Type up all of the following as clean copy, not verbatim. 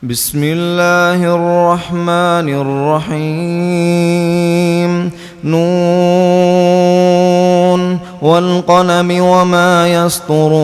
بسم الله الرحمن الرحيم نون والقلم وما يسطرون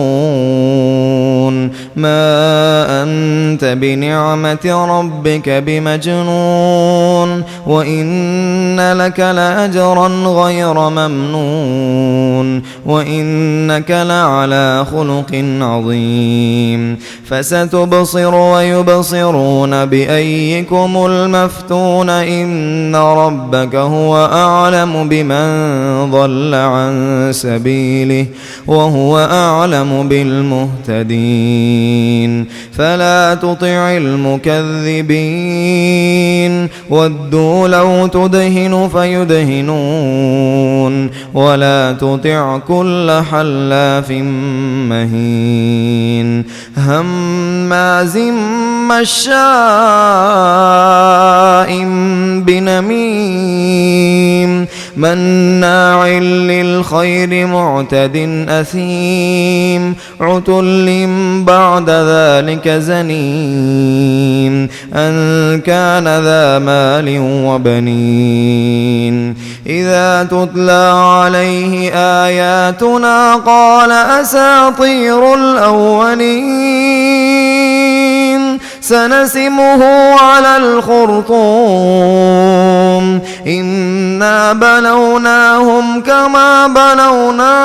ما أنت بنعمة ربك بمجنون وإن لك لأجرا غير ممنون وإنك لعلى خلق عظيم فستبصر ويبصرون بأيكم المفتون إن ربك هو أعلم بمن ضل عن سبيله وهو أعلم بالمهتدين فلا تطع المكذبين ودوا لو تدهن فيدهنون ولا تطع كل حلاف مهين هماز مشاء بنميم مناع للخير معتد أثيم عتل بعد ذلك زنيم أن كان ذا مال وبنين إذا تتلى عليه آياتنا قال أساطير الأولين سنسمه على الخرطوم إنا بلوناهم كما بلونا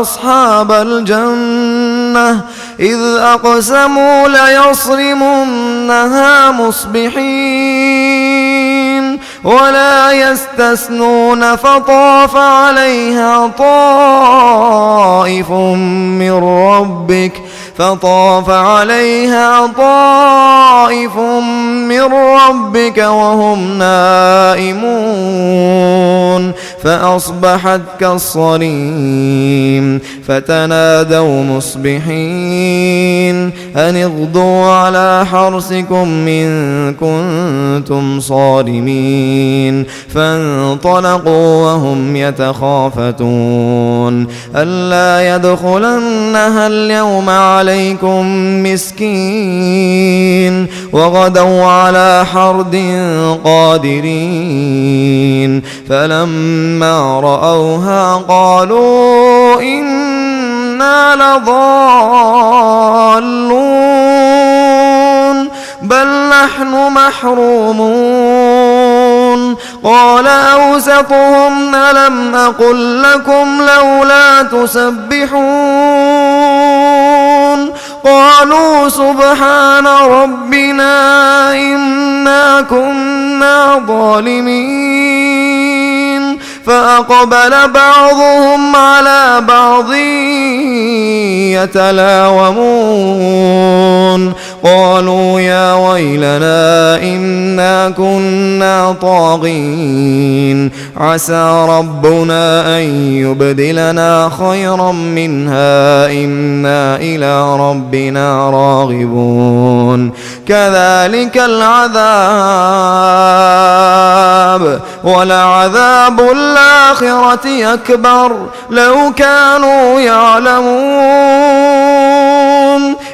أصحاب الجنة إذ أقسموا ليصرمنها مصبحين ولا يستثنون فطاف عليها طائف من ربك وهم نائمون فأصبحت كالصريم فتنادوا مصبحين أن اغدوا على حرثكم إن كنتم صارمين فانطلقوا وهم يتخافتون ألا يدخلنها اليوم عليكم مسكين وغدوا على حرد قادرين فلما رأوها قالوا إنا لضالون بل نحن محرومون قال أوسطهم ألم أقل لكم لولا تسبحون قالوا سبحان ربنا إنا كنا ظالمين فأقبل بعضهم على بعض يتلاومون قالوا يا ويلنا إنا كنا طاغين عسى ربنا أن يبدلنا خيرا منها إنا إلى ربنا راغبون كذلك العذاب ولعذاب الآخرة أكبر لو كانوا يعلمون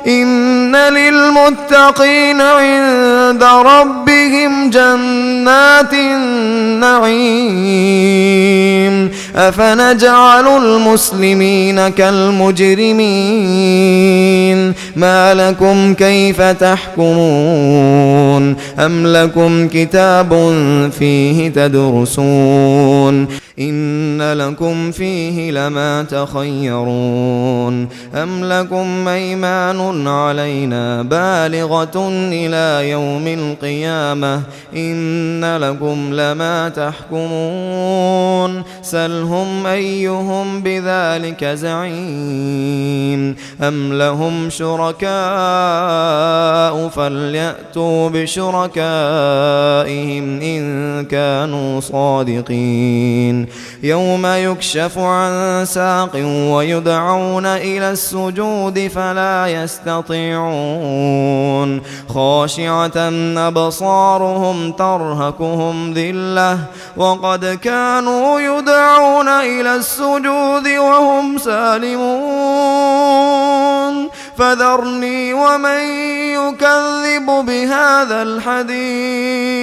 إن للمتقين عند ربهم جنات النعيم أفنجعل المسلمين كالمجرمين ما لكم كيف تحكمون أم لكم كتاب فيه تدرسون إن لكم فيه لما تخيرون أم لكم أيمان علينا بالغة إلى يوم القيامة إن لكم لما تحكمون سلهم أيهم بذلك زعيم أم لهم شركاء فليأتوا بشركائهم إن كانوا صادقين يوم يكشف عن ساق ويدعون إلى السجود فلا يستطيعون خاشعة أبصارهم ترهقهم ذلة وقد كانوا يدعون إلى السجود وهم سالمون فذرني ومن يكذب بهذا الحديث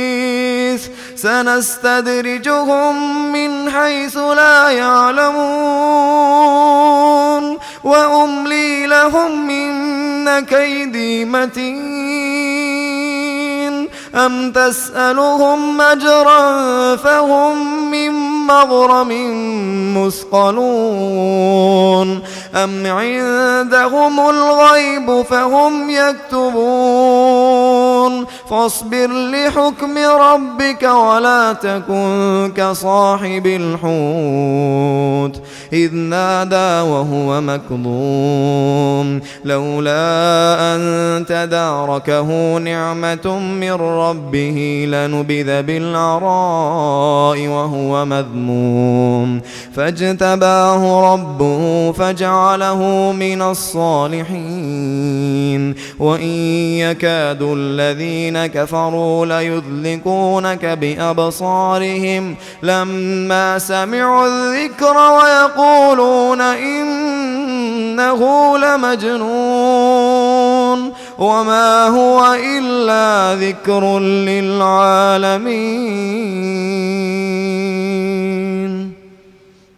سنستدرجهم من حيث لا يعلمون وأملي لهم إن كيدي متين أم تسألهم أجرا فهم من مغرم مثقلون أم عندهم الغيب فهم يكتبون فاصبر لحكم ربك ولا تكن كصاحب الحوت إذ نادى وهو مكظوم لولا أن تداركه نعمة من ربه لنبذ بالعراء وهو مذموم فاجتباه ربه فجعله من الصالحين وإن يكاد الذين كفروا ليزلقونك بأبصارهم لما سمعوا الذكر ويقولون إنه لمجنون وما هو إلا ذكر للعالمين.